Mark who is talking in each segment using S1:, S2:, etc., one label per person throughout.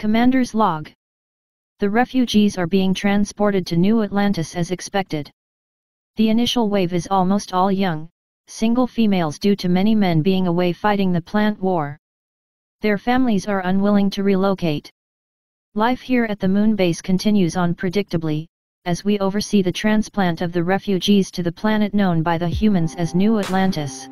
S1: Commander's log. The refugees are being transported to New Atlantis as expected. The initial wave is almost all young, single females due to many men being away fighting the plant war. Their families are unwilling to relocate. Life here at the moon base continues on predictably, as we oversee the transplant of the refugees to the planet known by the humans as New Atlantis.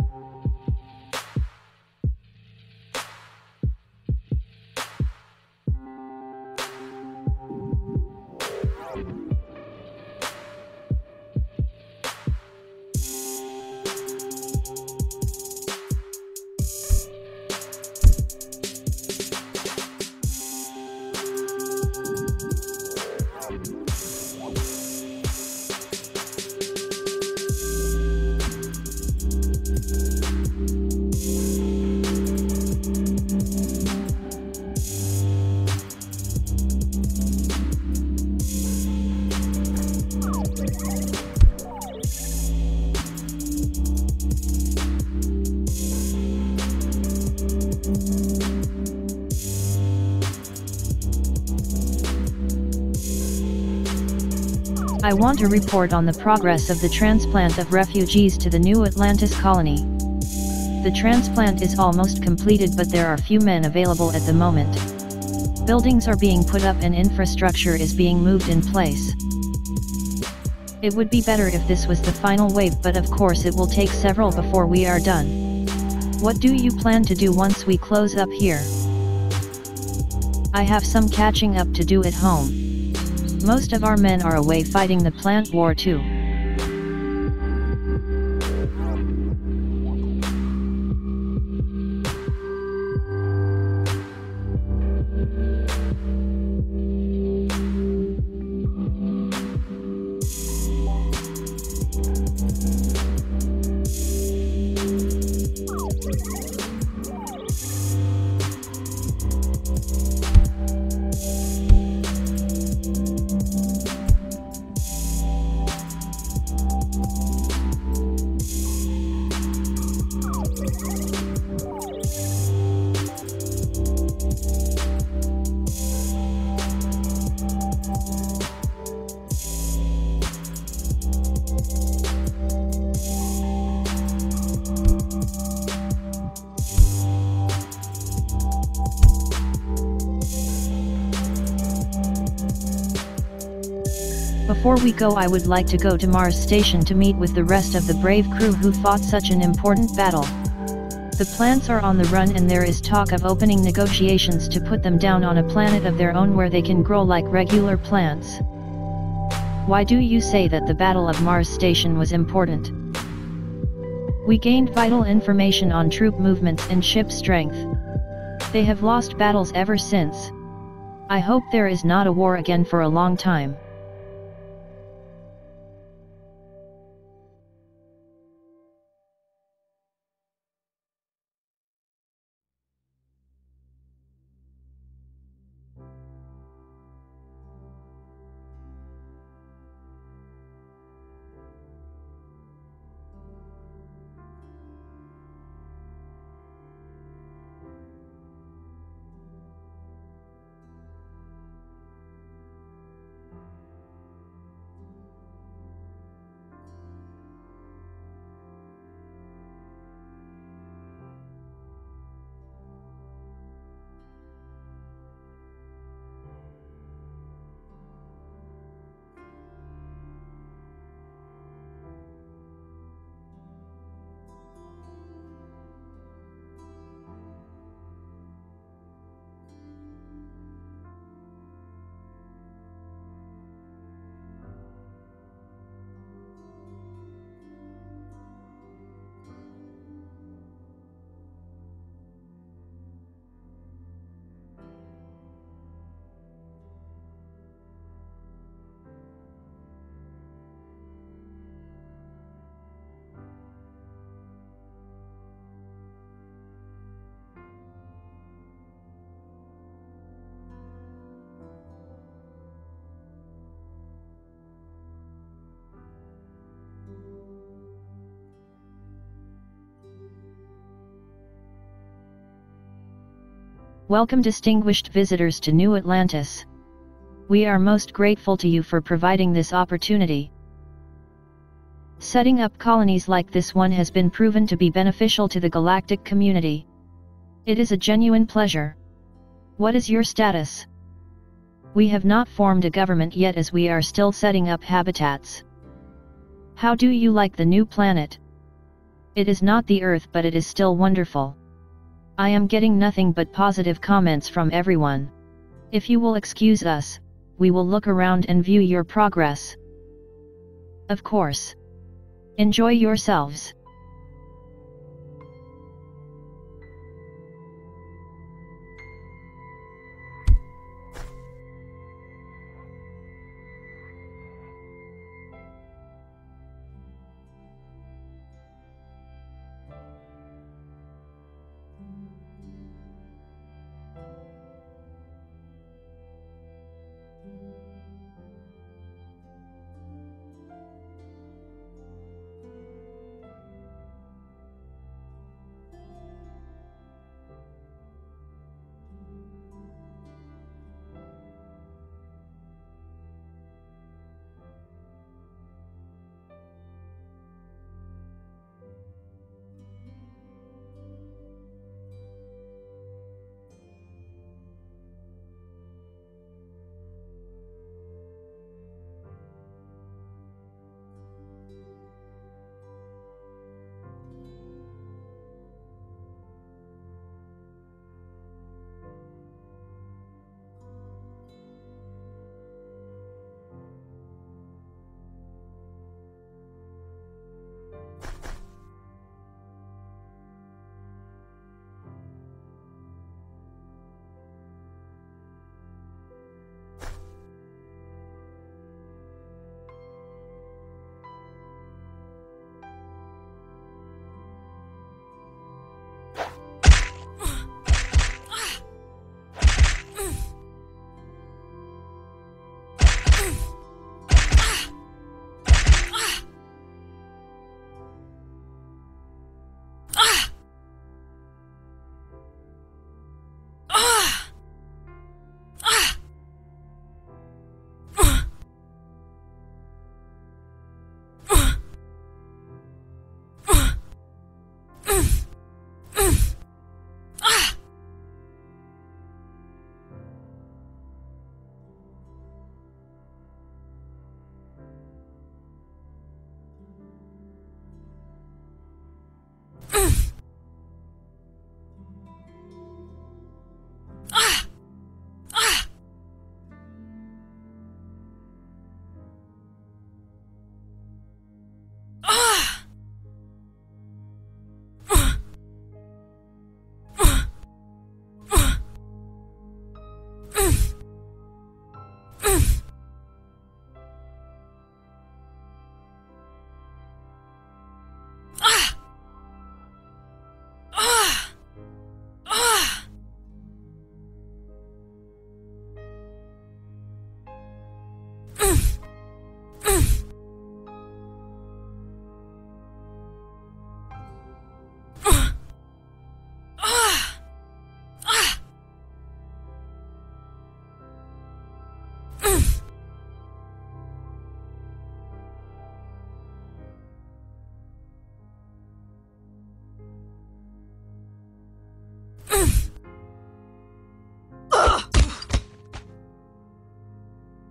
S1: I want to report on the progress of the transplant of refugees to the New Atlantis colony. The transplant is almost completed, but there are few men available at the moment. Buildings are being put up and infrastructure is being moved in place. It would be better if this was the final wave, but of course it will take several before we are done. What do you plan to do once we close up here? I have some catching up to do at home. Most of our men are away fighting the plant war too. Before we go, I would like to go to Mars Station to meet with the rest of the brave crew who fought such an important battle. The plants are on the run and there is talk of opening negotiations to put them down on a planet of their own where they can grow like regular plants. Why do you say that the Battle of Mars Station was important? We gained vital information on troop movements and ship strength. They have lost battles ever since. I hope there is not a war again for a long time. Welcome distinguished visitors to New Atlantis. We are most grateful to you for providing this opportunity. Setting up colonies like this one has been proven to be beneficial to the galactic community. It is a genuine pleasure. What is your status? We have not formed a government yet as we are still setting up habitats. How do you like the new planet? It is not the Earth, but it is still wonderful. I am getting nothing but positive comments from everyone. If you will excuse us, we will look around and view your progress. Of course. Enjoy yourselves.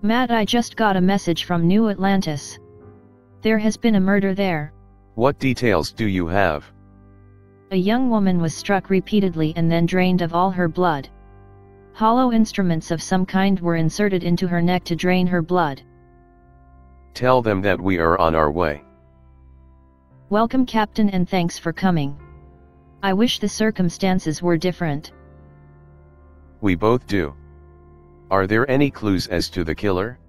S1: Matt, I just got a message from New Atlantis. There has been a murder there.
S2: What details do you have?
S1: A young woman was struck repeatedly and then drained of all her blood. Hollow instruments of some kind were inserted into her neck to drain her blood.
S2: Tell them that we are on our way.
S1: Welcome, Captain, and thanks for coming. I wish the circumstances were different.
S2: We both do. Are there any clues as to the killer?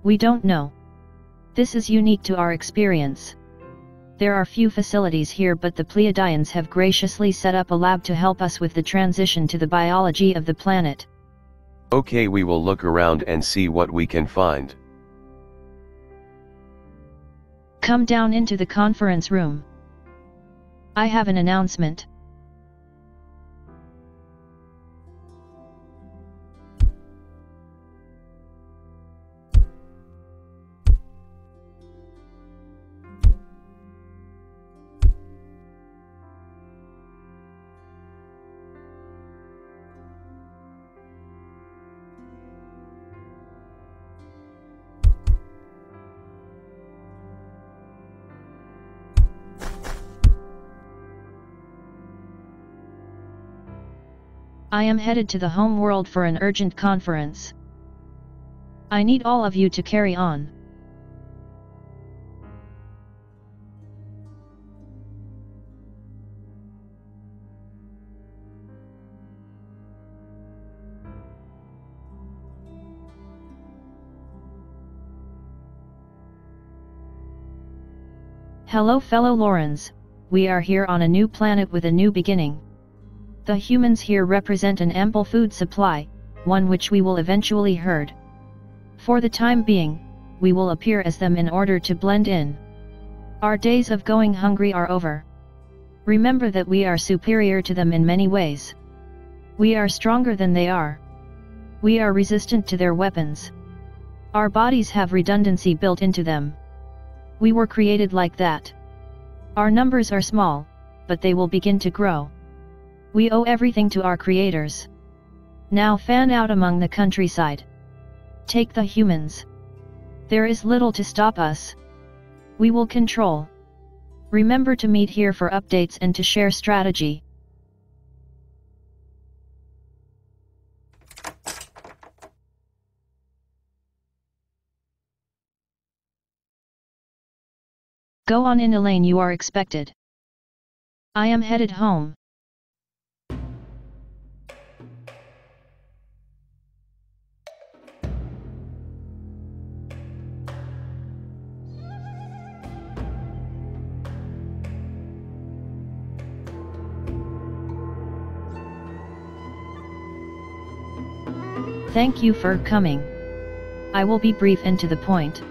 S1: We don't know. This is unique to our experience. There are few facilities here, but the Pleiadians have graciously set up a lab to help us with the transition to the biology of the planet.
S2: Okay, we will look around and see what we can find.
S1: Come down into the conference room. I have an announcement. I am headed to the home world for an urgent conference. I need all of you to carry on. Hello fellow Lorens, we are here on a new planet with a new beginning. The humans here represent an ample food supply, one which we will eventually herd. For the time being, we will appear as them in order to blend in. Our days of going hungry are over. Remember that we are superior to them in many ways. We are stronger than they are. We are resistant to their weapons. Our bodies have redundancy built into them. We were created like that. Our numbers are small, but they will begin to grow. We owe everything to our creators. Now fan out among the countryside. Take the humans. There is little to stop us. We will control. Remember to meet here for updates and to share strategy. Go on in Elaine, you are expected. I am headed home. Thank you for coming. I will be brief and to the point.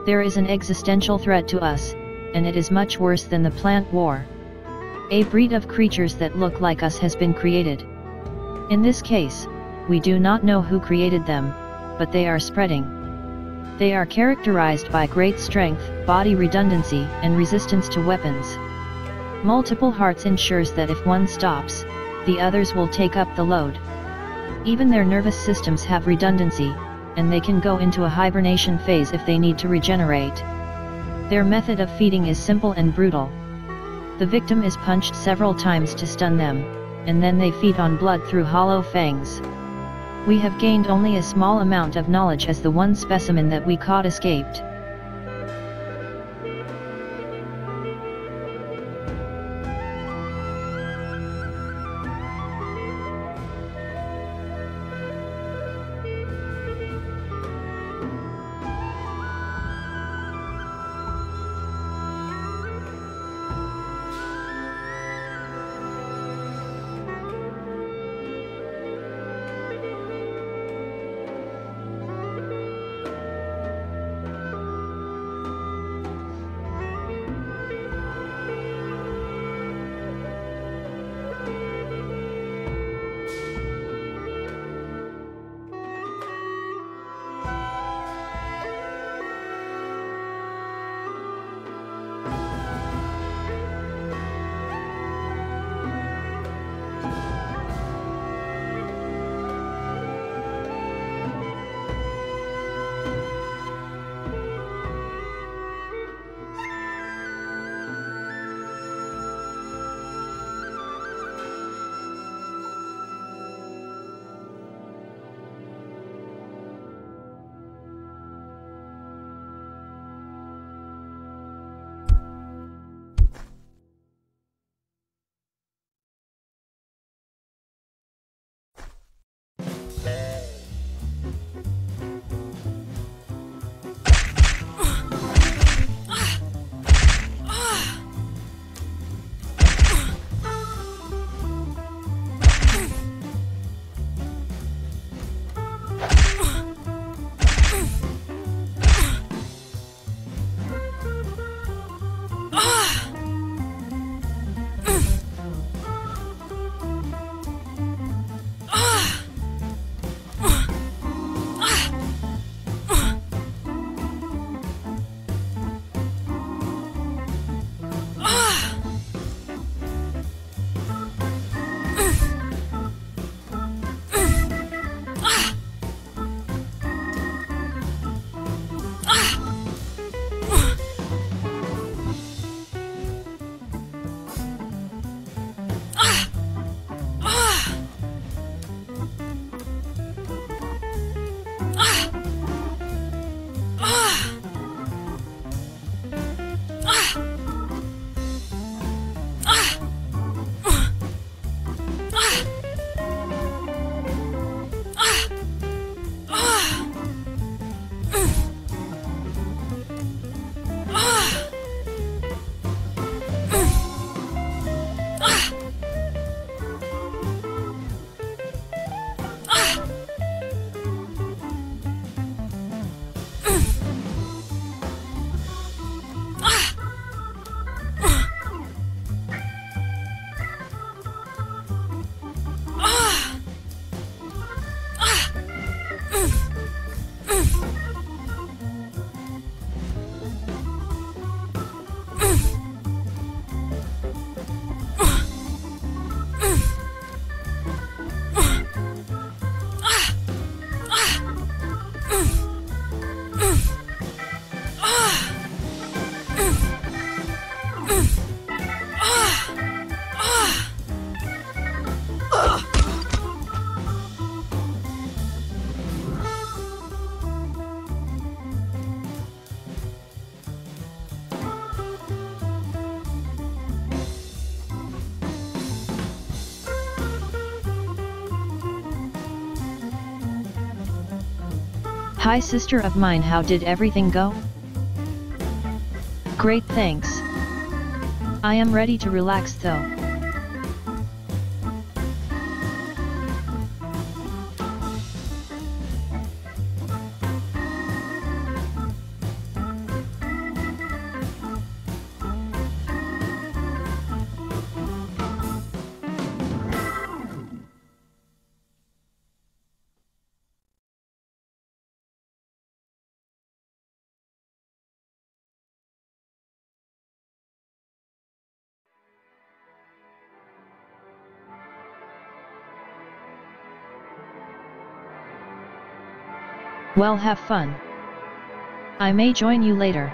S1: There is an existential threat to us, and it is much worse than the plant war. A breed of creatures that look like us has been created. In this case, we do not know who created them, but they are spreading. They are characterized by great strength, body redundancy, and resistance to weapons. Multiple hearts ensures that if one stops, the others will take up the load. Even their nervous systems have redundancy, and they can go into a hibernation phase if they need to regenerate. Their method of feeding is simple and brutal. The victim is punched several times to stun them, and then they feed on blood through hollow fangs. We have gained only a small amount of knowledge as the one specimen that we caught escaped. Hi sister of mine, how did everything go? Great, thanks. I am ready to relax though. Well, have fun. I may join you later.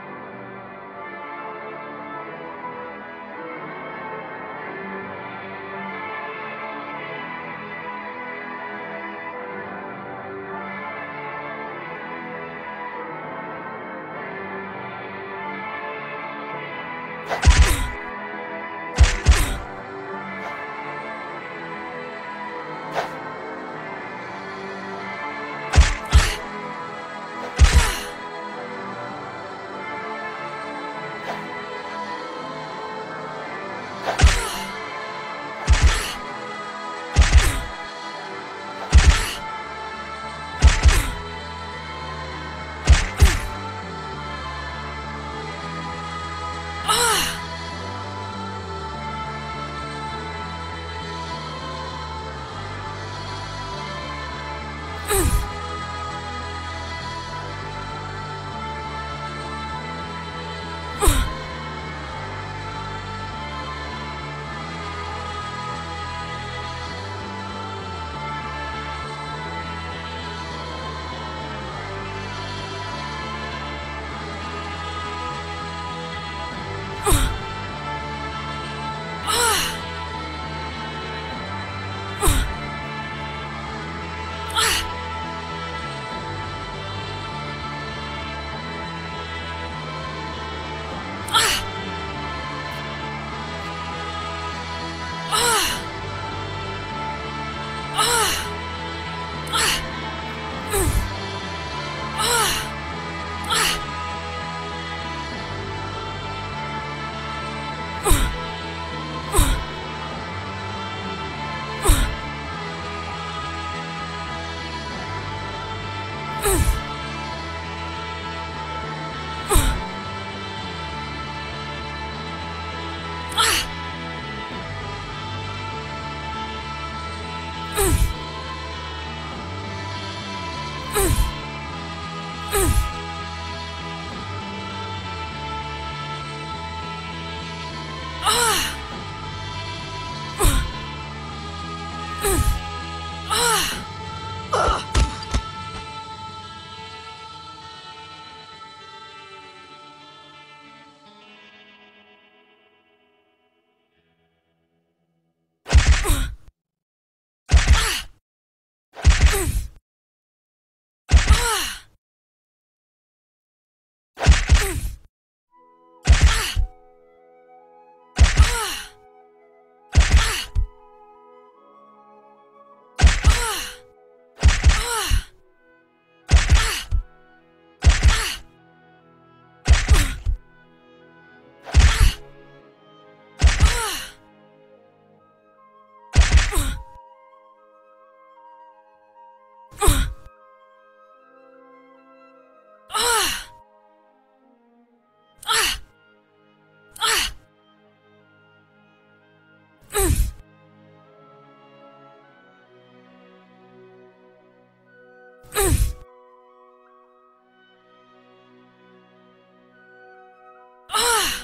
S3: Ah!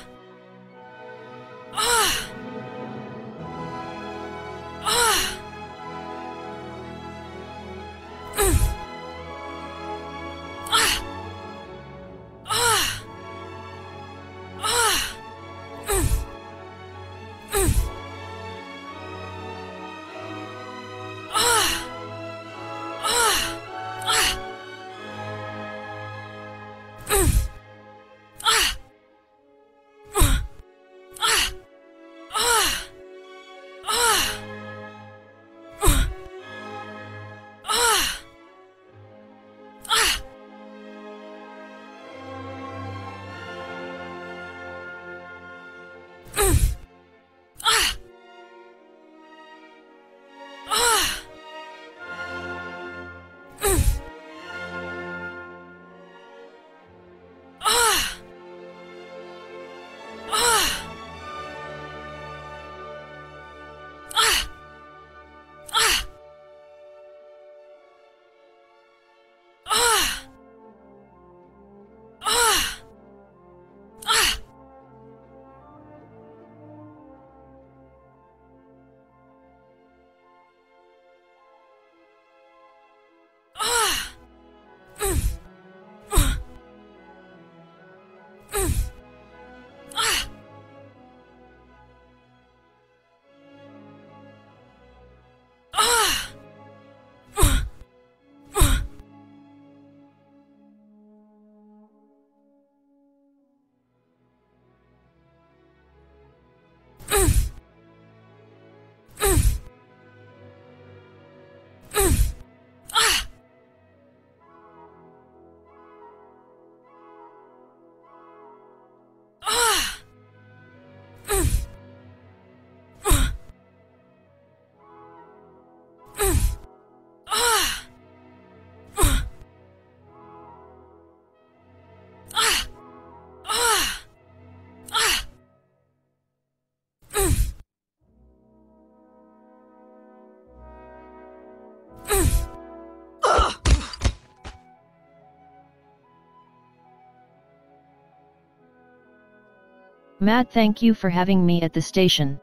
S1: Matt, thank you for having me at the station.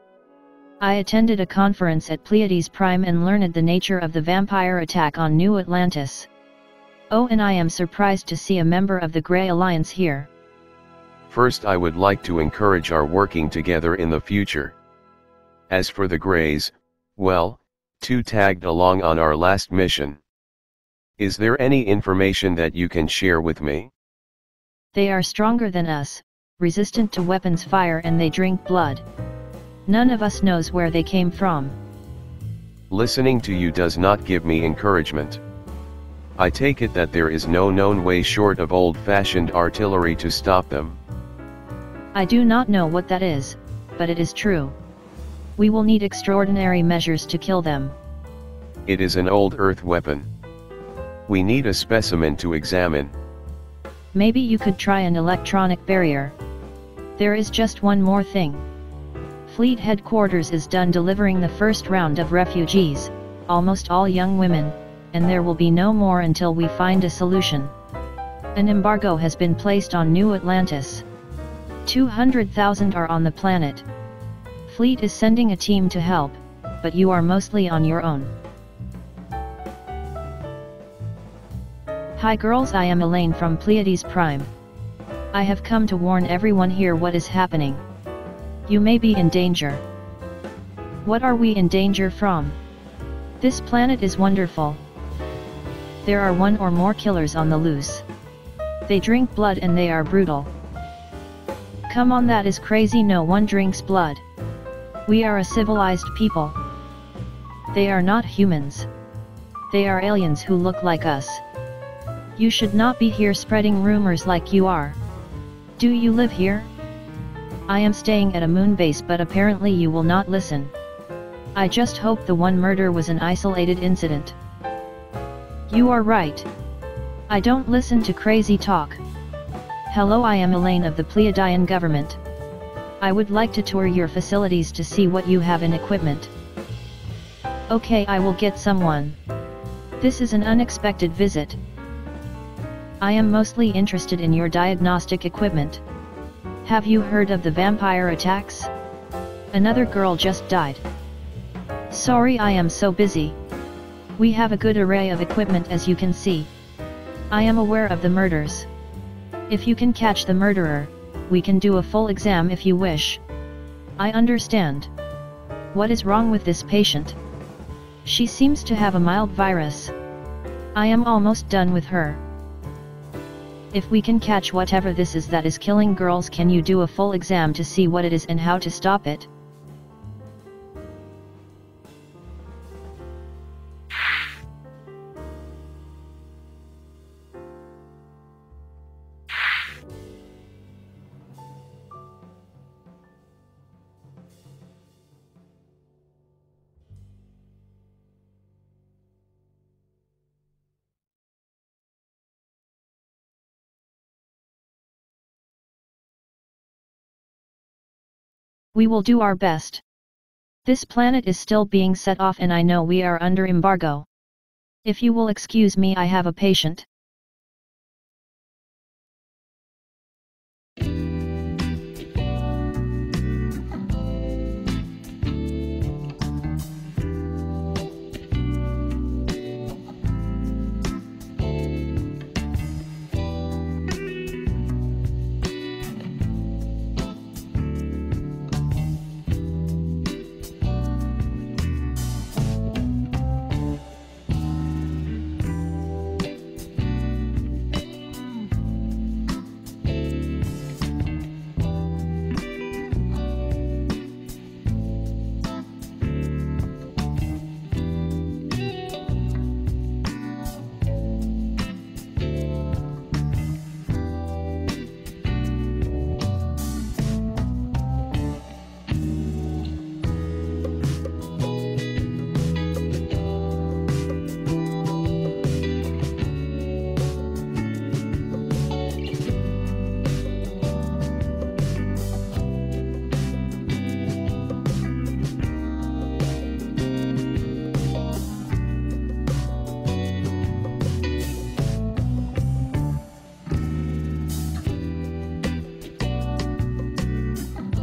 S1: I attended a conference at Pleiades Prime and learned the nature of the vampire attack on New Atlantis. Oh, and I am surprised to see a member of the Grey Alliance here.
S2: First, I would like to encourage our working together in the future. As for the Greys, well, two tagged along on our last mission. Is there any information that you can share with me?
S1: They are stronger than us, resistant to weapons fire, and they drink blood. None of us knows where they came from.
S2: Listening to you does not give me encouragement. I take it that there is no known way short of old-fashioned artillery to stop them.
S1: I do not know what that is, but it is true. We will need extraordinary measures to kill them.
S2: It is an old Earth weapon. We need a specimen to examine.
S1: Maybe you could try an electronic barrier. There is just one more thing. Fleet headquarters is done delivering the first round of refugees, almost all young women, and there will be no more until we find a solution. An embargo has been placed on New Atlantis. 200,000 are on the planet. Fleet is sending a team to help, but you are mostly on your own. Hi girls, I am Elaine from Pleiades Prime. I have come to warn everyone here what is happening. You may be in danger. What are we in danger from? This planet is wonderful. There are one or more killers on the loose. They drink blood and they are brutal. Come on, that is crazy, no one drinks blood. We are a civilized people. They are not humans. They are aliens who look like us. You should not be here spreading rumors like you are. Do you live here? I am staying at a moon base, but apparently you will not listen. I just hope the one murder was an isolated incident. You are right. I don't listen to crazy talk. Hello, I am Elaine of the Pleiadian government. I would like to tour your facilities to see what you have in equipment. Okay, I will get someone. This is an unexpected visit. I am mostly interested in your diagnostic equipment. Have you heard of the vampire attacks? Another girl just died. Sorry, I am so busy. We have a good array of equipment, as you can see. I am aware of the murders. If you can catch the murderer, we can do a full exam if you wish. I understand. What is wrong with this patient? She seems to have a mild virus. I am almost done with her. If we can catch whatever this is that is killing girls, can you do a full exam to see what it is and how to stop it? We will do our best. This planet is still being set off and I know we are under embargo. If you will excuse me, I have a patient.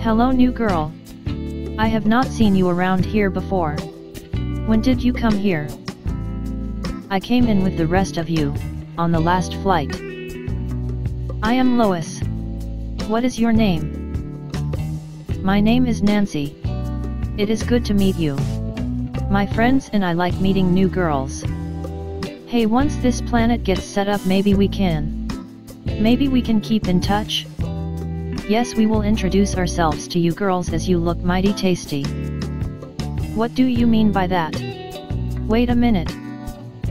S1: Hello, new girl. I have not seen you around here before. When did you come here? I came in with the rest of you, on the last flight. I am Lois. What is your name? My name is Nancy. It is good to meet you. My friends and I like meeting new girls. Hey, once this planet gets set up, maybe we can keep in touch? Yes, we will introduce ourselves to you girls as you look mighty tasty. What do you mean by that? Wait a minute.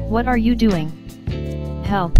S1: What are you doing? Help.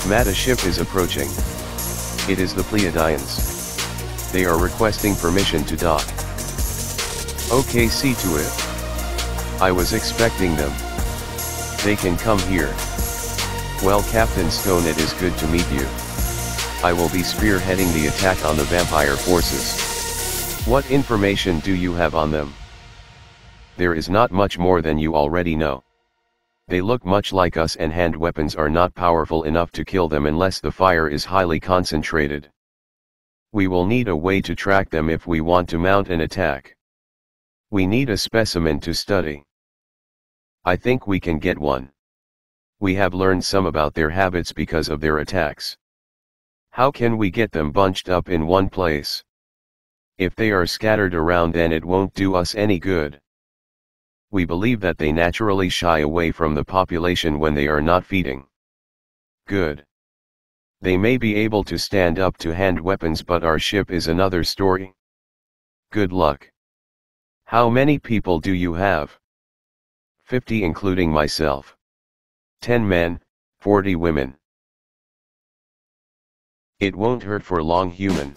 S2: Mata ship is approaching. It is the Pleiadians. They are requesting permission to dock. Okay, see to it. I was expecting them. They can come here. Well, Captain Stone, it is good to meet you. I will be spearheading the attack on the vampire forces. What information do you have on them? There is not much more than you already know. They look much like us, and hand weapons are not powerful enough to kill them unless the fire is highly concentrated. We will need a way to track them if we want to mount an attack. We need a specimen to study. I think we can get one. We have learned some about their habits because of their attacks. How can we get them bunched up in one place? If they are scattered around, then it won't do us any good. We believe that they naturally shy away from the population when they are not feeding. Good. They may be able to stand up to hand weapons, but our ship is another story. Good luck. How many people do you have? 50 including myself. 10 men, 40 women. It won't hurt for long, human.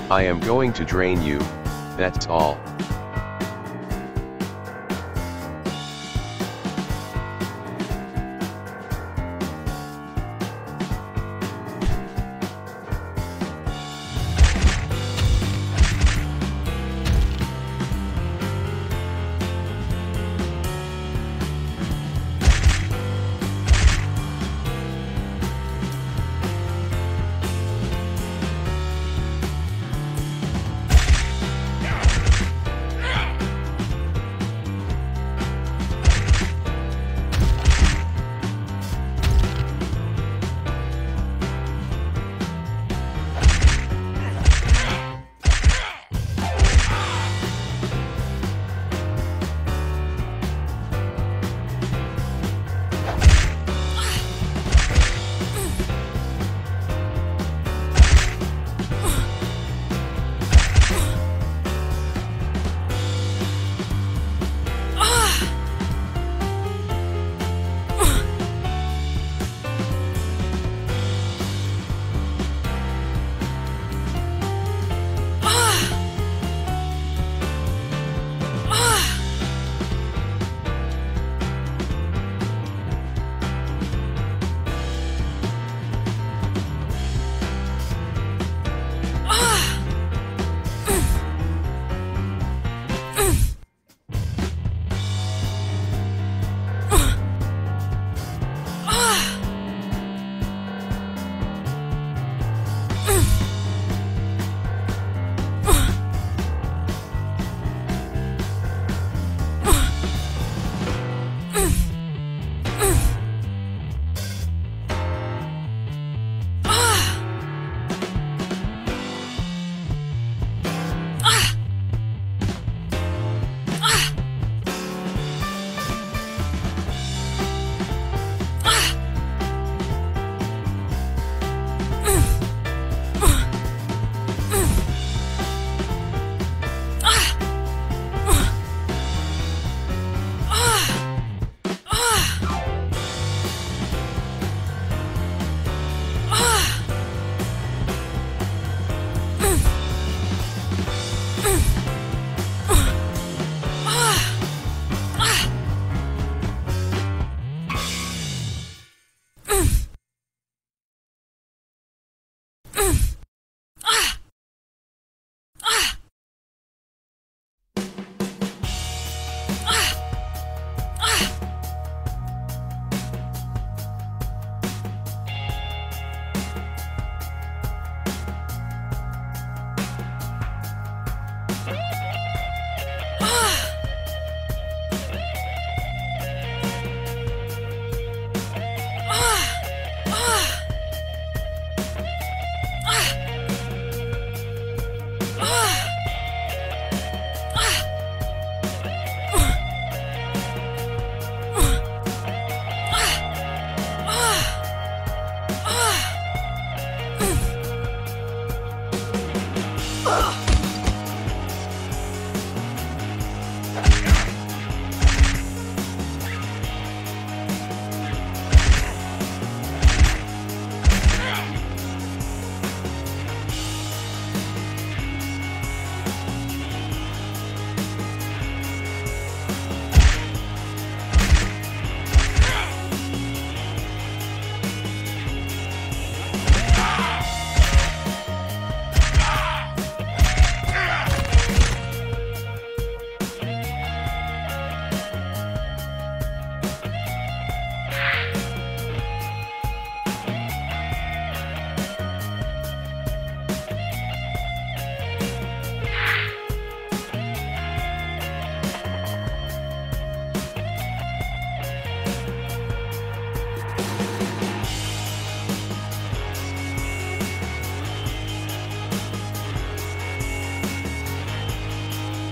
S2: I am going to drain you, that's all.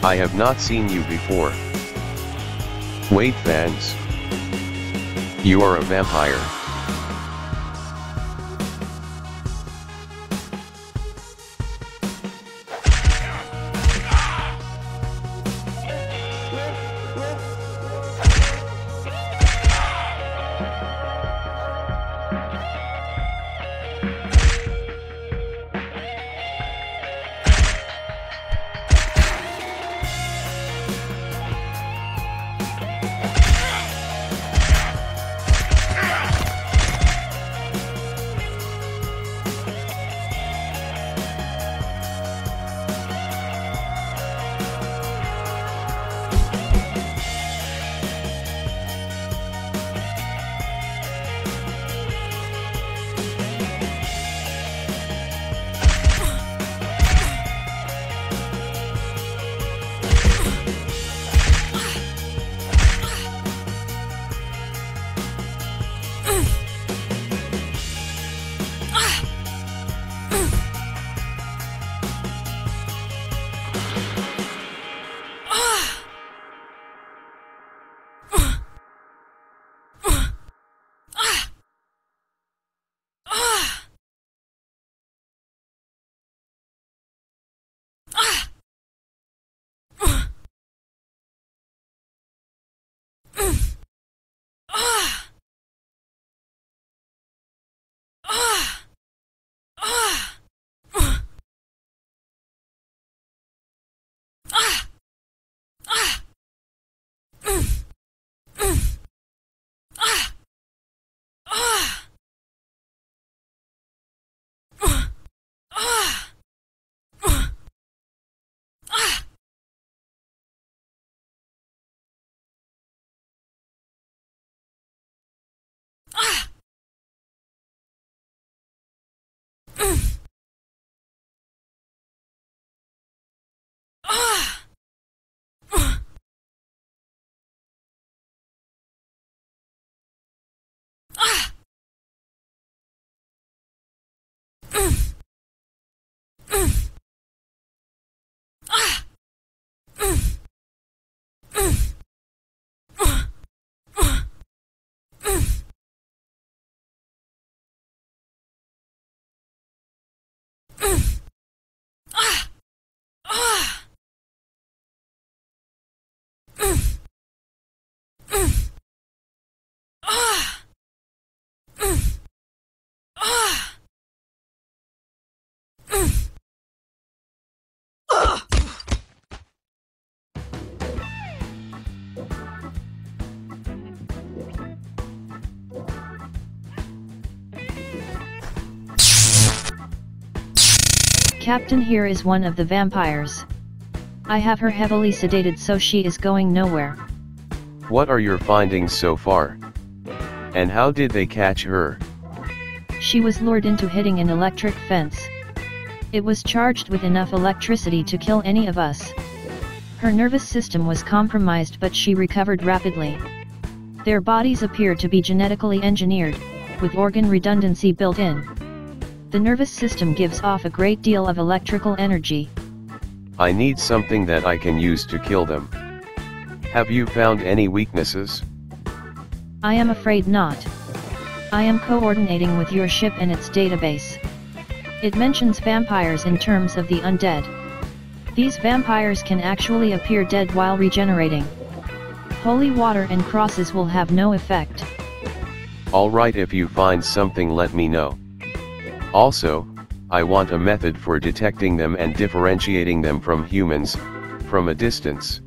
S2: I have not seen you before. Wait, Vance. You are a vampire.
S1: Captain here is one of the vampires. I have her heavily sedated so she is going nowhere.
S2: What are your findings so far? And how did they catch her?
S1: She was lured into hitting an electric fence. It was charged with enough electricity to kill any of us. Her nervous system was compromised but she recovered rapidly. Their bodies appear to be genetically engineered, with organ redundancy built in. The nervous system gives off a great deal of electrical energy.
S2: I need something that I can use to kill them. Have you found any weaknesses?
S1: I am afraid not. I am coordinating with your ship and its database. It mentions vampires in terms of the undead. These vampires can actually appear dead while regenerating. Holy water and crosses will have no effect.
S2: Alright, if you find something let me know. Also, I want a method for detecting them and differentiating them from humans, from a distance.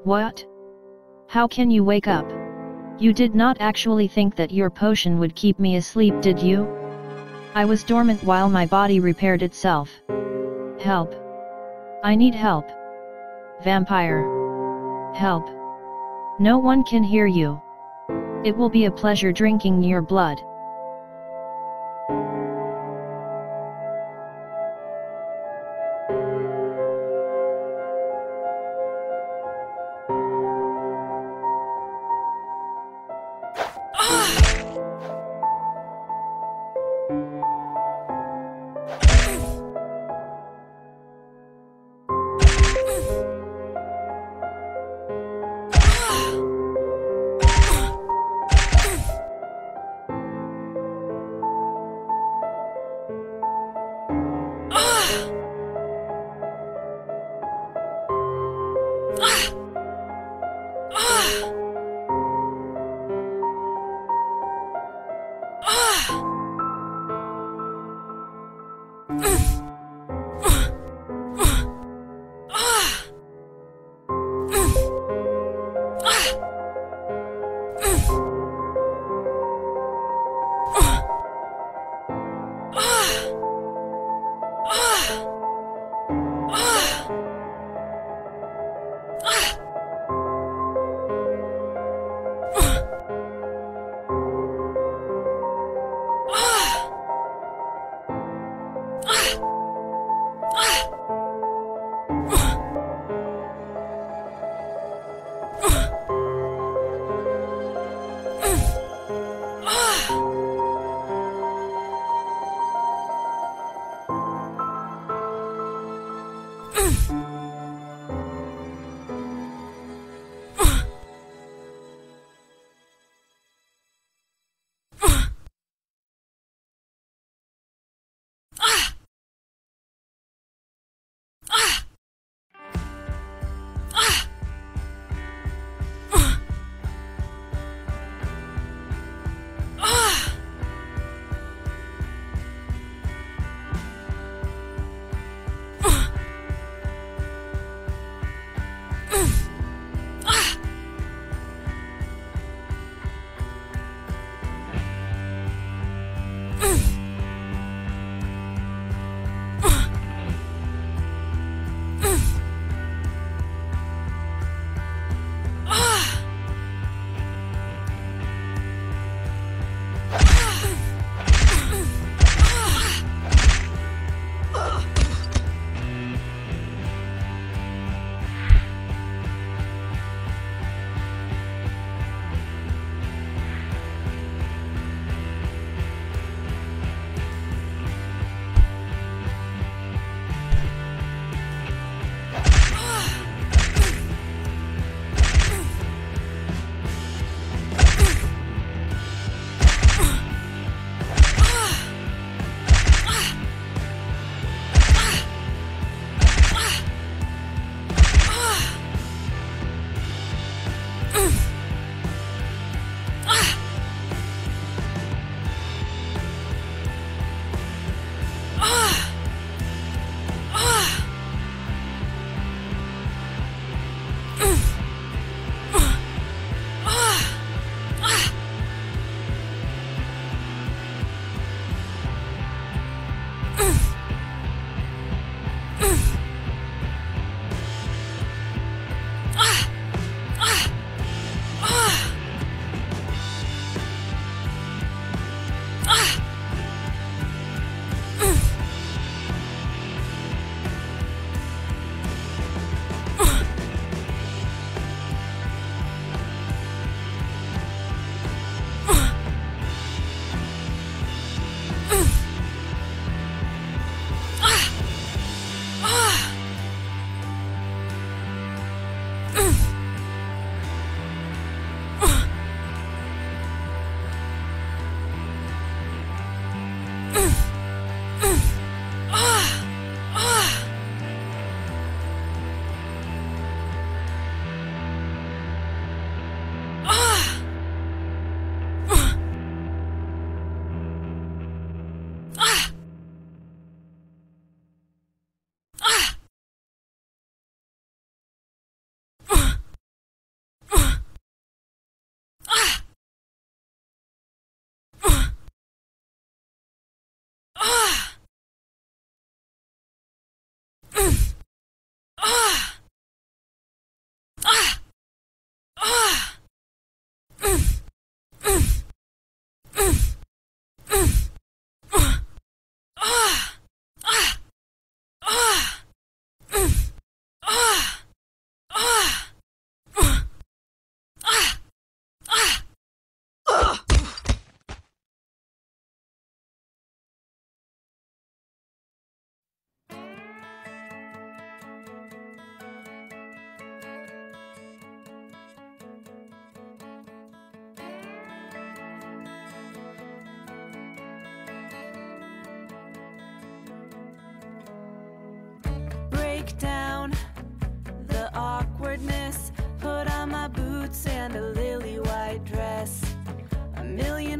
S1: What? How can you wake up? You did not actually think that your potion would keep me asleep, did you? I was dormant while my body repaired itself. Help. I need help. Vampire. Help. No one can hear you. It will be a pleasure drinking your blood.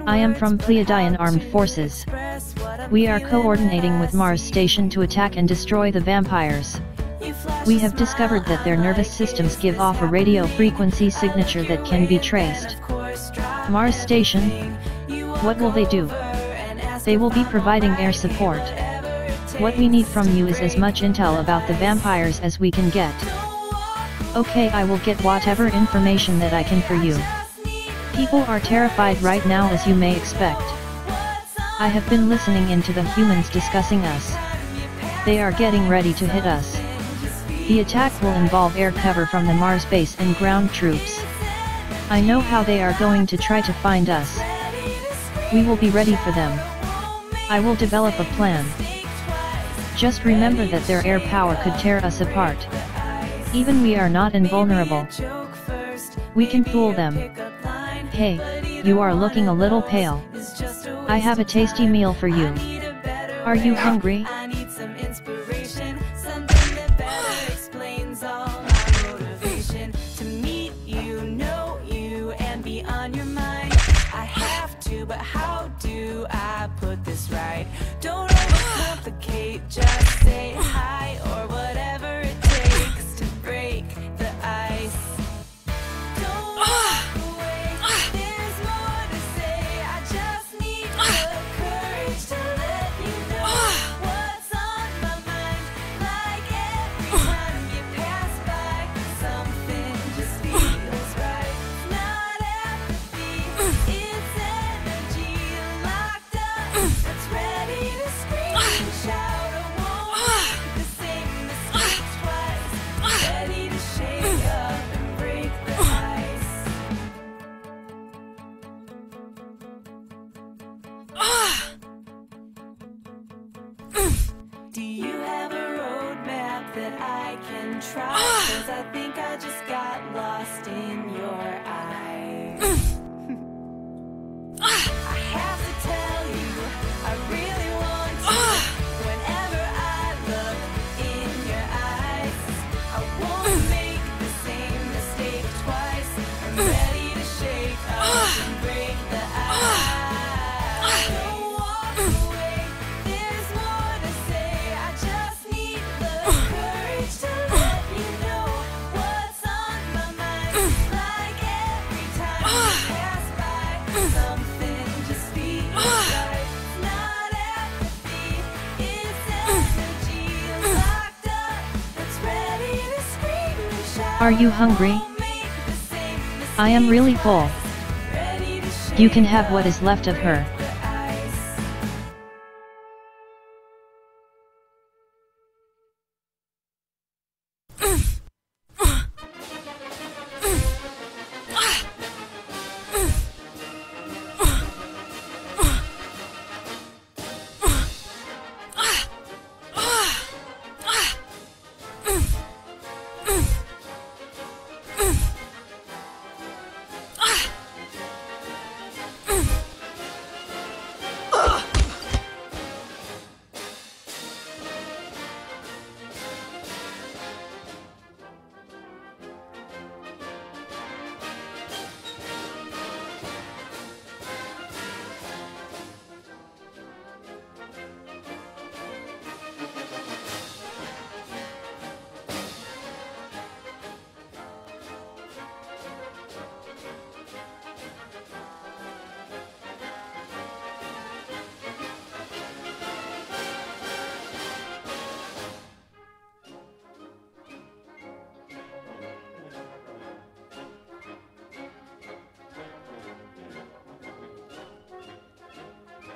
S1: I am from Pleiadian Armed Forces. We are coordinating with Mars Station to attack and destroy the vampires. We have discovered that their nervous systems give off a radio frequency signature that can be traced. Mars Station? What will they do? They will be providing air support. What we need from you is as much intel about the vampires as we can get. Okay, I will get whatever information that I can for you. People are terrified right now, as you may expect. I have been listening into the humans discussing us. They are getting ready to hit us. The attack will involve air cover from the Mars base and ground troops. I know how they are going to try to find us. We will be ready for them. I will develop a plan. Just remember that their air power could tear us apart. Even we are not invulnerable. We can fool them. Hey, you are looking a little pale. I have a tasty meal for you. Are you hungry?
S3: But how do I put this right? Don't overcomplicate, just say hi or whatever it takes to break the ice. Don't walk away, there's more to say. I just need the courage to let you know what's on my mind. Like every time you pass by, something just feels right. Not apathy, it's that's ready to scream and shout. I won't make the same mistake twice. Ready to shake up and break the ice. Do you have a roadmap that I can try? 'Cause I think I just got lost in your eyes. I have to tell you, I really want to. Whenever I look in your eyes, I won't make the same mistake twice. I'm ready to shake up and break the ice. Don't walk away, there's more to say. I just need the courage to let you know what's on my mind. Like every time you pass by, something just feels right. Not apathy, it's energy locked up that's ready to scream and shout.
S1: Are you hungry?
S3: Won't make the same mistake
S1: I am really full.
S3: ready to shake
S1: You can have what is left of her.
S3: the ice.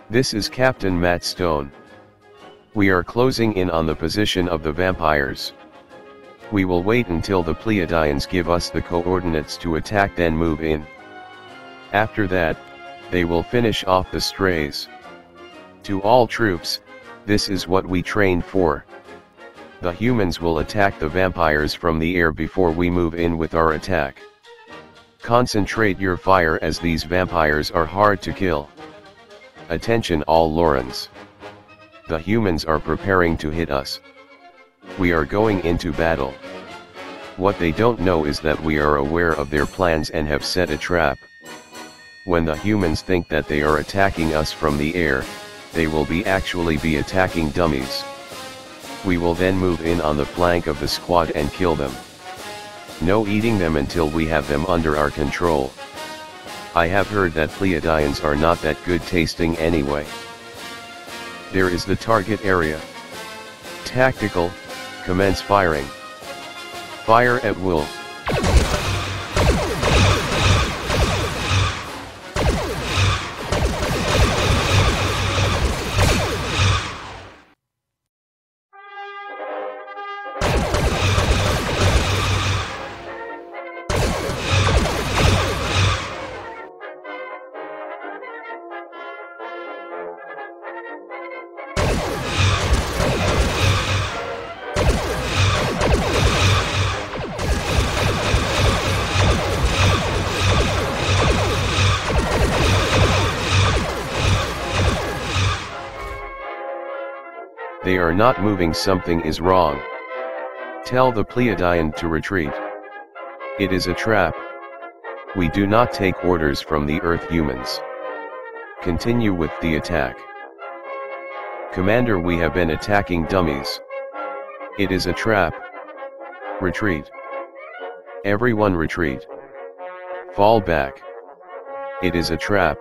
S2: This is Captain Matt Stone. We are closing in on the position of the vampires. We will wait until the Pleiadians give us the coordinates to attack, then move in. After that, they will finish off the strays. To all troops, this is what we trained for. The humans will attack the vampires from the air before we move in with our attack. Concentrate your fire, as these vampires are hard to kill. Attention all Lorens. The humans are preparing to hit us. We are going into battle. What they don't know is that we are aware of their plans and have set a trap. When the humans think that they are attacking us from the air, they will actually be attacking dummies. We will then move in on the flank of the squad and kill them. No eating them until we have them under our control. I have heard that Pleiadians are not that good tasting anyway. There is the target area. Tactical, commence firing. Fire at will. They are not moving, something is wrong. Tell the Pleiadian to retreat. It is a trap. We do not take orders from the Earth humans. Continue with the attack. Commander, we have been attacking dummies. It is a trap. Retreat. Everyone retreat. Fall back. It is a trap.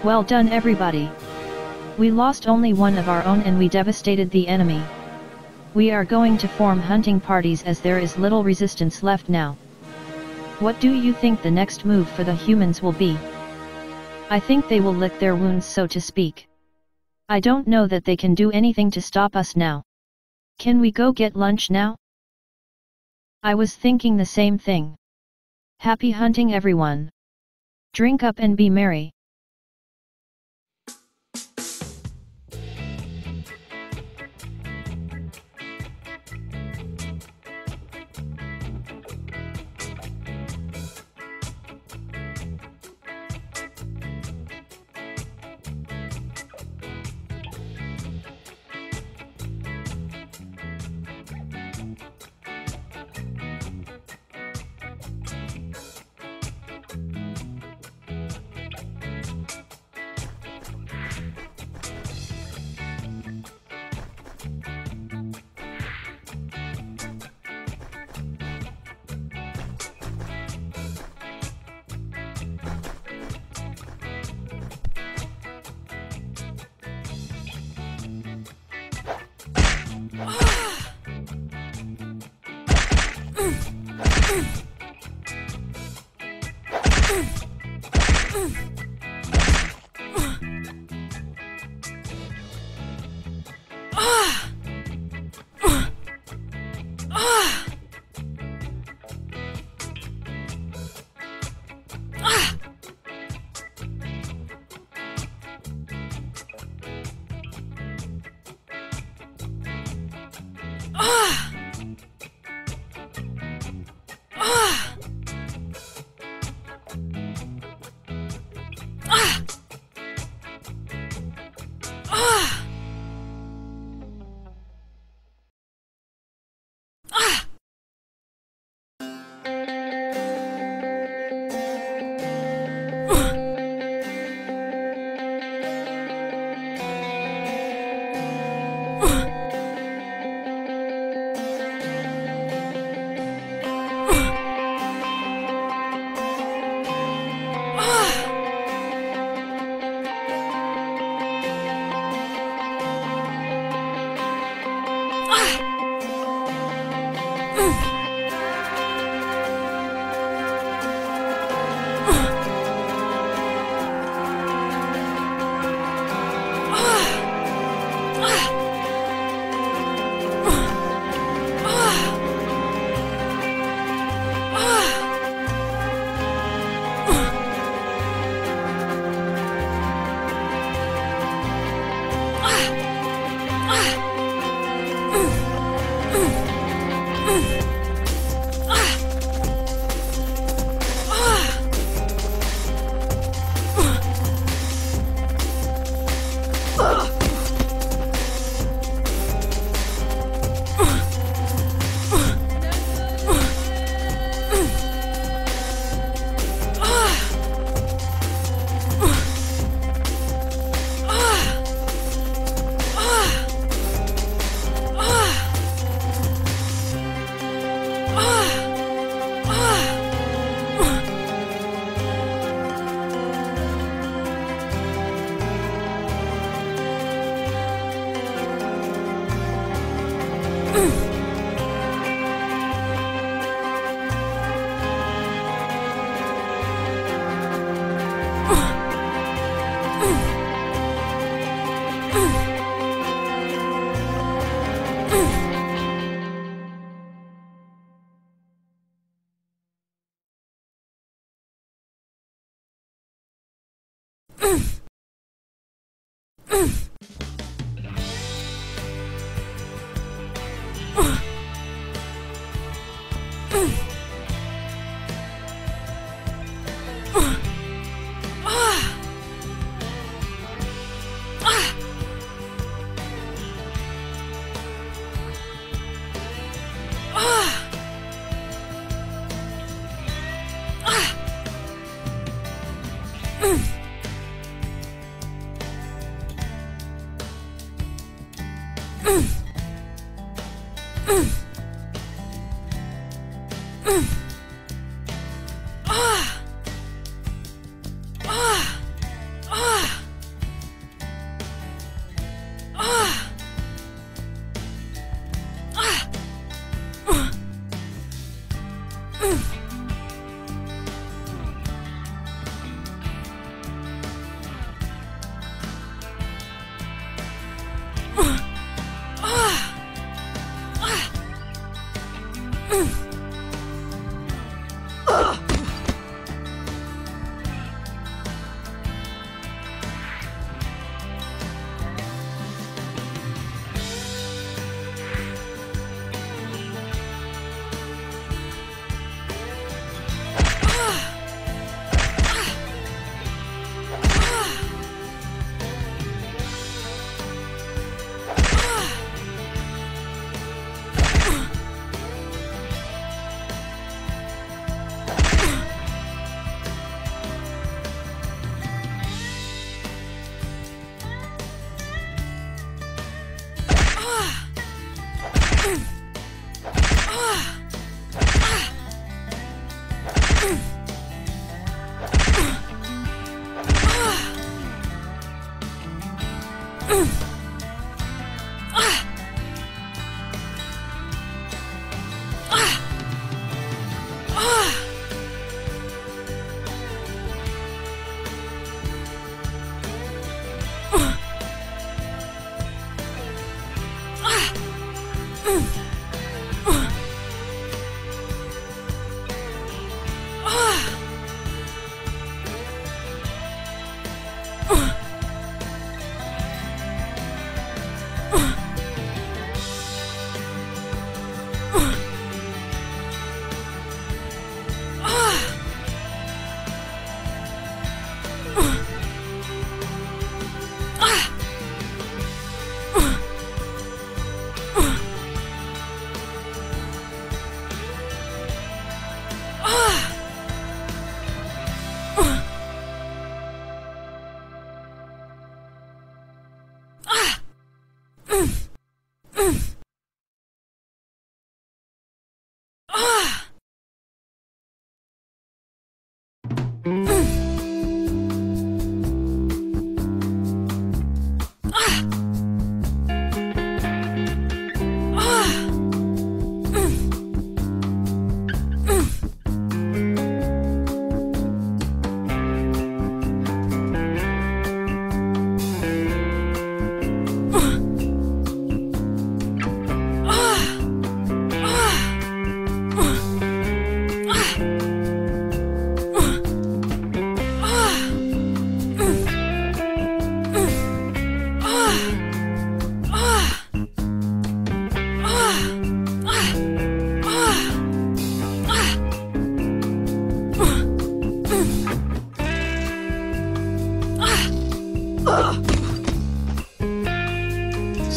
S1: Well done everybody. We lost only one of our own and we devastated the enemy. We are going to form hunting parties as there is little resistance left now. What do you think the next move for the humans will be? I think they will lick their wounds, so to speak. I don't know that they can do anything to stop us now. Can we go get lunch now? I was thinking the same thing. Happy hunting everyone. Drink up and be merry.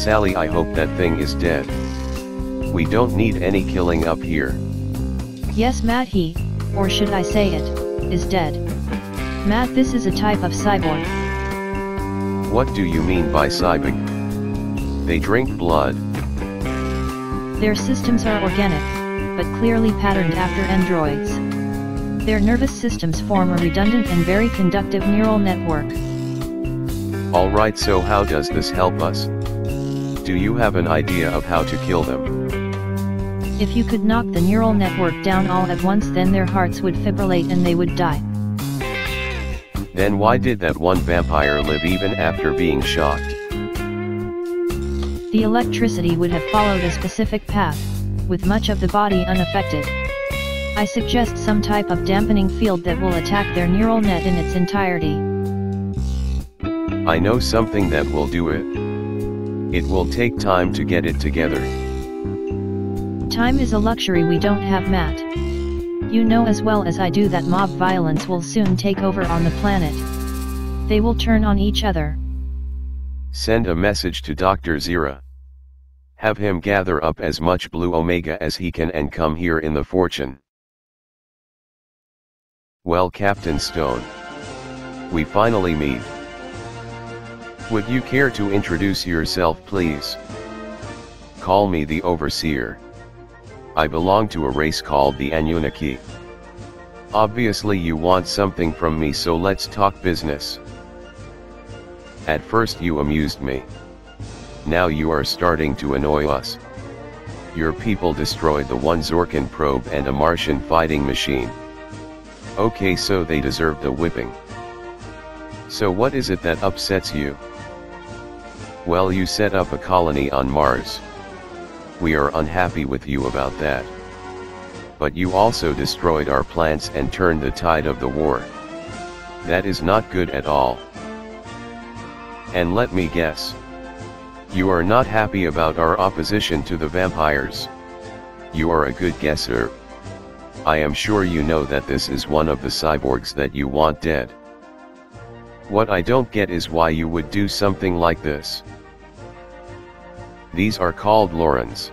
S2: Sally, I hope that thing is dead. We don't need any killing up here.
S1: Yes, Matt, he, or should I say it, is dead. Matt, this is a type of cyborg.
S2: What do you mean by cyborg? They drink blood.
S1: Their systems are organic, but clearly patterned after androids. Their nervous systems form a redundant and very conductive neural network.
S2: Alright, so how does this help us? Do you have an idea of how to kill them?
S1: If you could knock the neural network down all at once, then their hearts would fibrillate and they would die.
S2: Then why did that one vampire live even after being shocked?
S1: The electricity would have followed a specific path, with much of the body unaffected. I suggest some type of dampening field that will attack their neural net in its entirety.
S2: I know something that will do it. It will take time to get it together.
S1: Time is a luxury we don't have, Matt. You know as well as I do that mob violence will soon take over on the planet. They will turn on each other.
S2: Send a message to Dr. Zira. Have him gather up as much blue omega as he can and come here in the Fortune. Well, Captain Stone. We finally meet. Would you care to introduce yourself, please? Call me the Overseer. I belong to a race called the Anunnaki. Obviously you want something from me, so let's talk business. At first you amused me. Now you are starting to annoy us. Your people destroyed the one Zorkan probe and a Martian fighting machine. Okay, so they deserved a whipping. So what is it that upsets you? Well, you set up a colony on Mars. We are unhappy with you about that. But you also destroyed our plants and turned the tide of the war. That is not good at all. And let me guess. You are not happy about our opposition to the vampires. You are a good guesser. I am sure you know that this is one of the cyborgs that you want dead. What I don't get is why you would do something like this. These are called Lorans.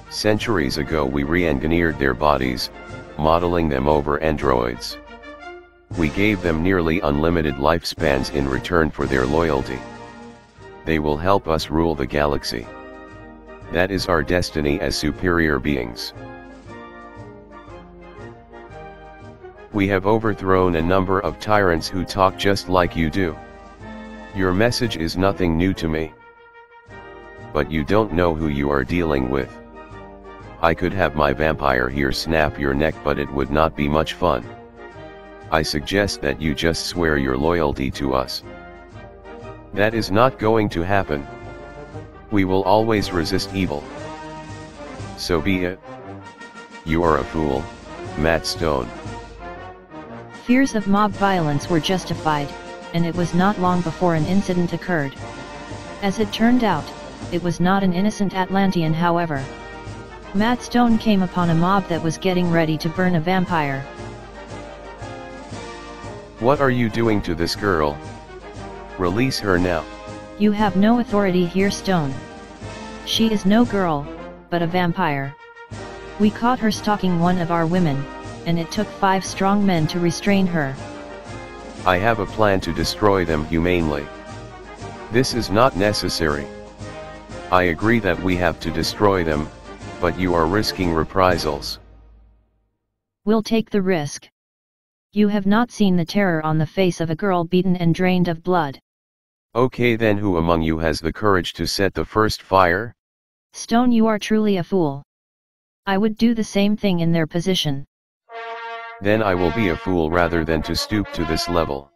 S2: Centuries ago we re-engineered their bodies, modeling them over androids. We gave them nearly unlimited lifespans in return for their loyalty. They will help us rule the galaxy. That is our destiny as superior beings. We have overthrown a number of tyrants who talk just like you do. Your message is nothing new to me. But you don't know who you are dealing with. I could have my vampire here snap your neck, but it would not be much fun. I suggest that you just swear your loyalty to us. That is not going to happen. We will always resist evil. So be it. You are a fool, Matt Stone.
S1: Fears of mob violence were justified, and it was not long before an incident occurred. As it turned out, it was not an innocent Atlantean, however. Matt Stone came upon a mob that was getting ready to burn a vampire.
S2: What are you doing to this girl? Release her now.
S1: You have no authority here, Stone. She is no girl, but a vampire. We caught her stalking one of our women, and it took 5 strong men to restrain her.
S2: I have a plan to destroy them humanely. This is not necessary. I agree that we have to destroy them, but you are risking reprisals.
S1: We'll take the risk. You have not seen the terror on the face of a girl beaten and drained of blood.
S2: Okay, then who among you has the courage to set the first fire?
S1: Stone, you are truly a fool. I would do the same thing in their position.
S2: Then I will be a fool rather than to stoop to this level.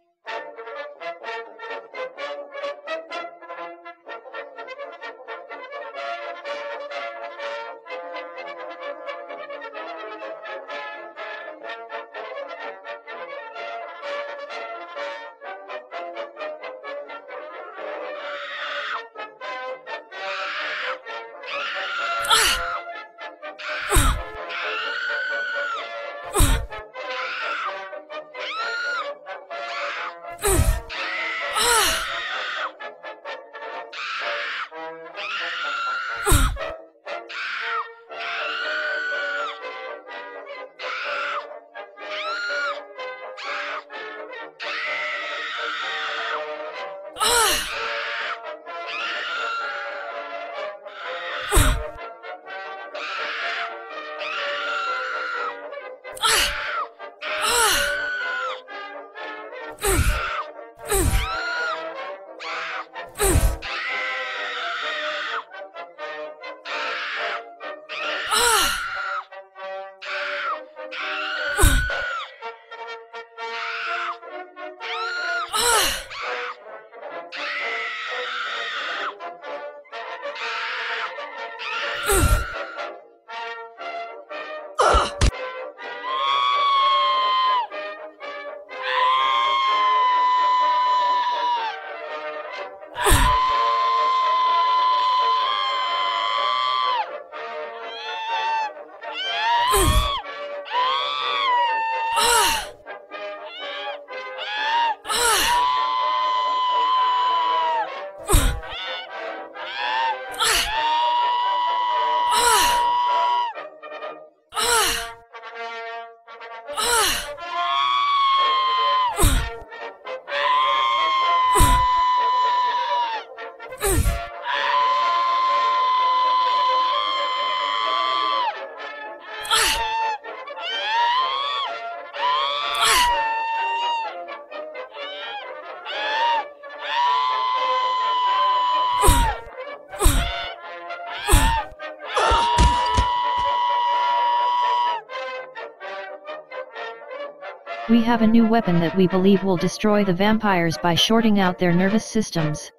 S1: We have a new weapon that we believe will destroy the vampires by shorting out their nervous systems.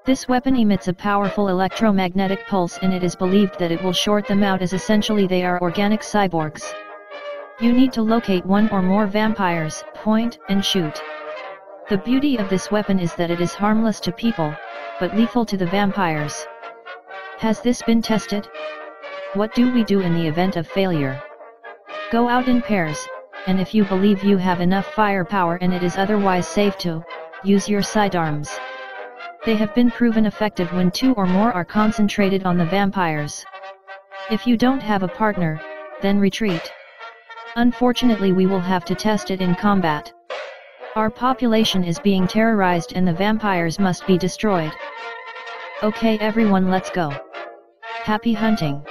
S1: This weapon emits a powerful electromagnetic pulse, and it is believed that it will short them out, as essentially they are organic cyborgs. You need to locate one or more vampires, point, and shoot. The beauty of this weapon is that it is harmless to people, but lethal to the vampires. Has this been tested? What do we do in the event of failure? Go out in pairs, and if you believe you have enough firepower and it is otherwise safe to, use your sidearms. They have been proven effective when 2 or more are concentrated on the vampires. If you don't have a partner, then retreat. Unfortunately, we will have to test it in combat. Our population is being terrorized and the vampires must be destroyed. Okay everyone, let's go. Happy hunting.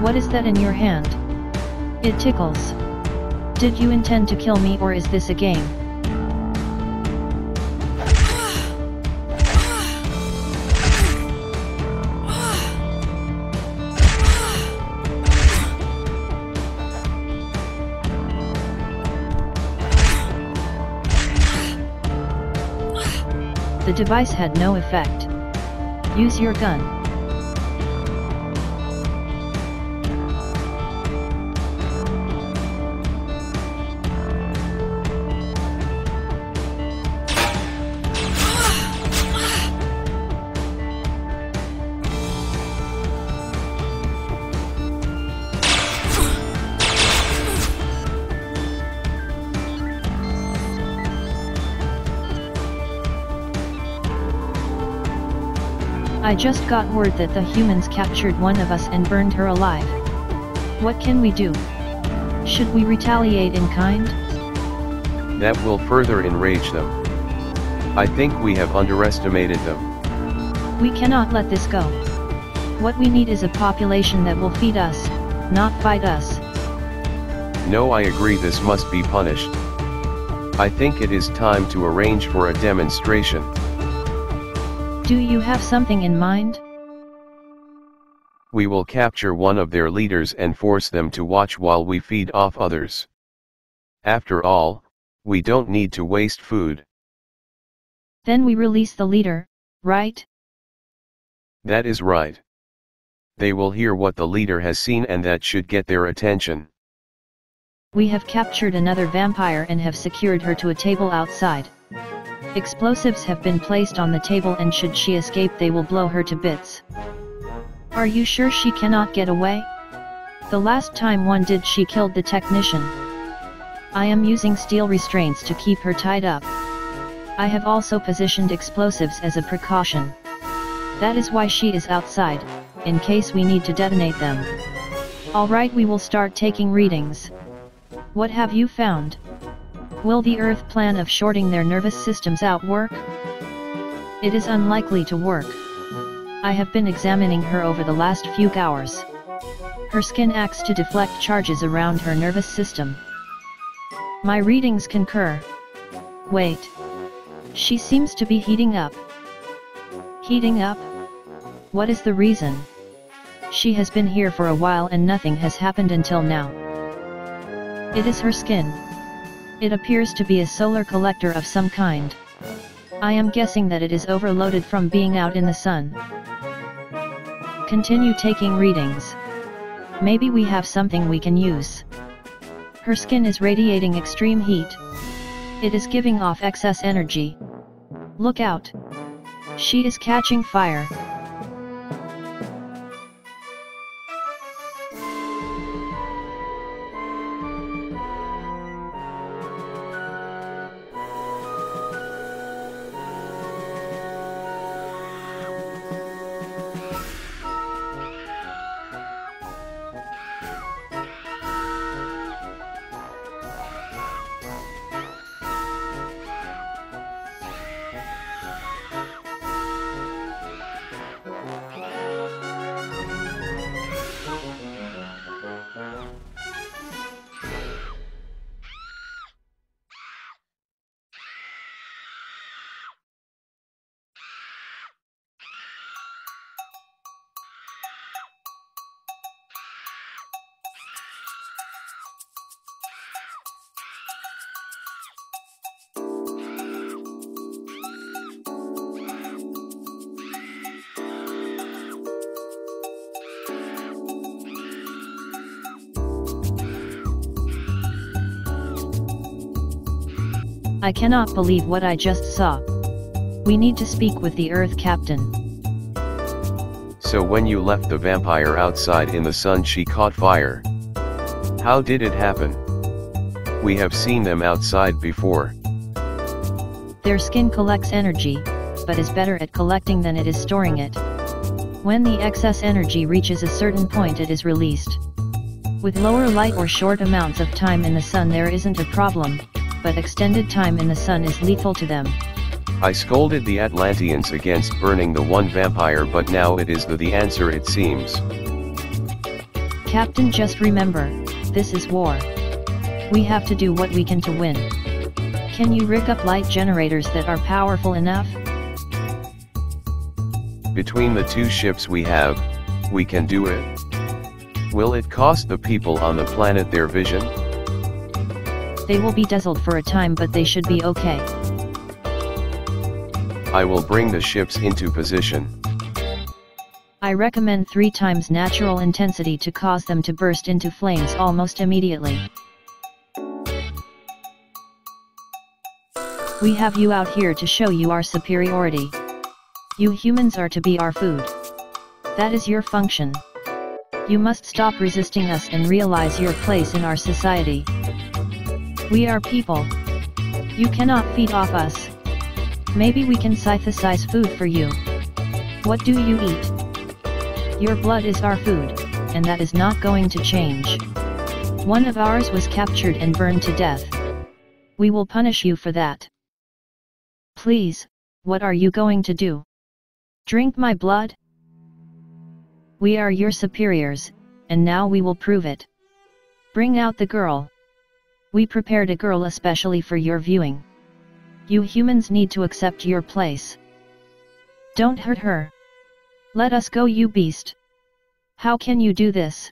S1: What is that in your hand? It tickles. Did you intend to kill me, or is this a game? The device had no effect. Use your gun. I just got word that the humans captured one of us and burned her alive. What can we do? Should we retaliate in kind?
S2: That will further enrage them. I think we have underestimated them.
S1: We cannot let this go. What we need is a population that will feed us, not fight us.
S2: No, I agree, this must be punished. I think it is time to arrange for a demonstration.
S1: Do you have something in mind?
S2: We will capture one of their leaders and force them to watch while we feed off others. After all, we don't need to waste food.
S1: Then we release the leader, right?
S2: That is right. They will hear what the leader has seen, and that should get their attention.
S1: We have captured another vampire and have secured her to a table outside. Explosives have been placed on the table, and should she escape they will blow her to bits. Are you sure she cannot get away? The last time one did, she killed the technician. I am using steel restraints to keep her tied up. I have also positioned explosives as a precaution. That is why she is outside, in case we need to detonate them. Alright, we will start taking readings. What have you found? Will the Earth plan of shorting their nervous systems out work? It is unlikely to work. I have been examining her over the last few hours. Her skin acts to deflect charges around her nervous system. My readings concur. Wait. She seems to be heating up. Heating up? What is the reason? She has been here for a while and nothing has happened until now. It is her skin. It appears to be a solar collector of some kind. I am guessing that it is overloaded from being out in the sun. Continue taking readings. Maybe we have something we can use. Her skin is radiating extreme heat. It is giving off excess energy. Look out. She is catching fire. I cannot believe what I just saw. We need to speak with the Earth Captain.
S2: So when you left the vampire outside in the sun, she caught fire. How did it happen? We have seen them outside before.
S1: Their skin collects energy, but is better at collecting than it is storing it. When the excess energy reaches a certain point, it is released. With lower light or short amounts of time in the sun there isn't a problem, but extended time in the sun is lethal to them.
S2: I scolded the Atlanteans against burning the one vampire, but now it is the answer, it seems.
S1: Captain, just remember, this is war. We have to do what we can to win. Can you rig up light generators that are powerful enough?
S2: Between the two ships we have, we can do it. Will it cost the people on the planet their vision?
S1: They will be dazzled for a time, but they should be okay.
S2: I will bring the ships into position.
S1: I recommend 3 times natural intensity to cause them to burst into flames almost immediately. We have you out here to show you our superiority. You humans are to be our food. That is your function. You must stop resisting us and realize your place in our society. We are people. You cannot feed off us. Maybe we can synthesize food for you. What do you eat? Your blood is our food, and that is not going to change. One of ours was captured and burned to death. We will punish you for that. Please, what are you going to do? Drink my blood? We are your superiors, and now we will prove it. Bring out the girl. We prepared a girl especially for your viewing. You humans need to accept your place. Don't hurt her. Let us go, you beast. How can you do this?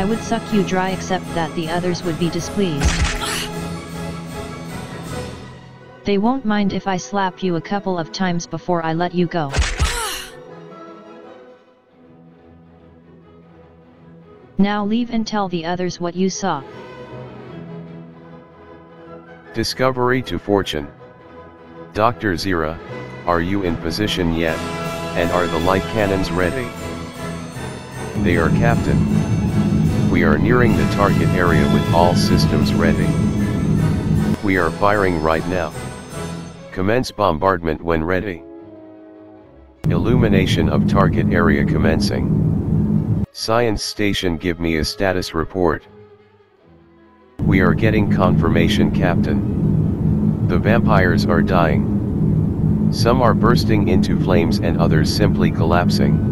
S1: I would suck you dry, except that the others would be displeased. They won't mind if I slap you a couple of times before I let you go. Now leave and tell the others what you saw.
S2: Discovery to fortune. Dr. Zira, are you in position yet, and are the light cannons ready? They are, Captain. We are nearing the target area with all systems ready. We are firing right now. Commence bombardment when ready. Illumination of target area commencing. Science station, give me a status report. We are getting confirmation, Captain. The vampires are dying. Some are bursting into flames and others simply collapsing.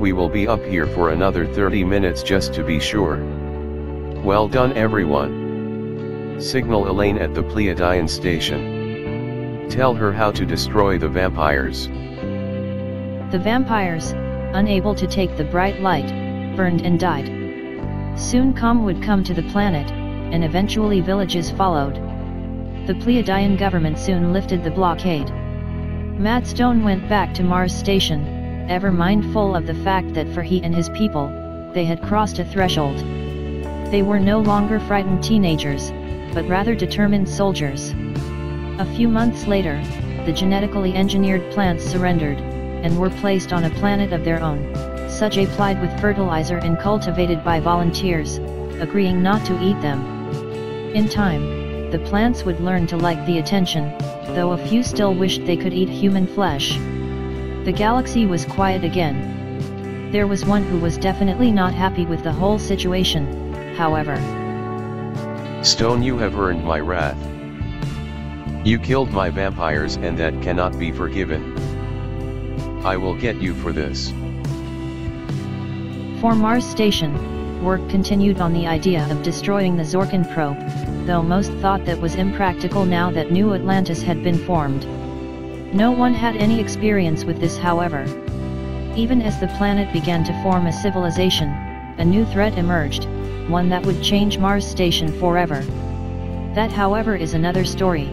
S2: We will be up here for another 30 minutes just to be sure. Well done everyone. Signal Elaine at the Pleiadian station. Tell her how to destroy the vampires.
S1: The vampires, unable to take the bright light, burned and died. Soon calm would come to the planet, and eventually villages followed. The Pleiadian government soon lifted the blockade. Matt Stone went back to Mars Station, ever mindful of the fact that for he and his people, they had crossed a threshold. They were no longer frightened teenagers, but rather determined soldiers. A few months later, the genetically engineered plants surrendered, and were placed on a planet of their own, such applied with fertilizer and cultivated by volunteers, agreeing not to eat them. In time, the plants would learn to like the attention, though a few still wished they could eat human flesh. The galaxy was quiet again. There was one who was definitely not happy with the whole situation, however.
S2: Stone, you have earned my wrath. You killed my vampires and that cannot be forgiven. I will get you for this.
S1: For Mars Station, work continued on the idea of destroying the Zorkan probe, though most thought that was impractical now that New Atlantis had been formed. No one had any experience with this, however. Even as the planet began to form a civilization, a new threat emerged, one that would change Mars Station forever, That however is another story.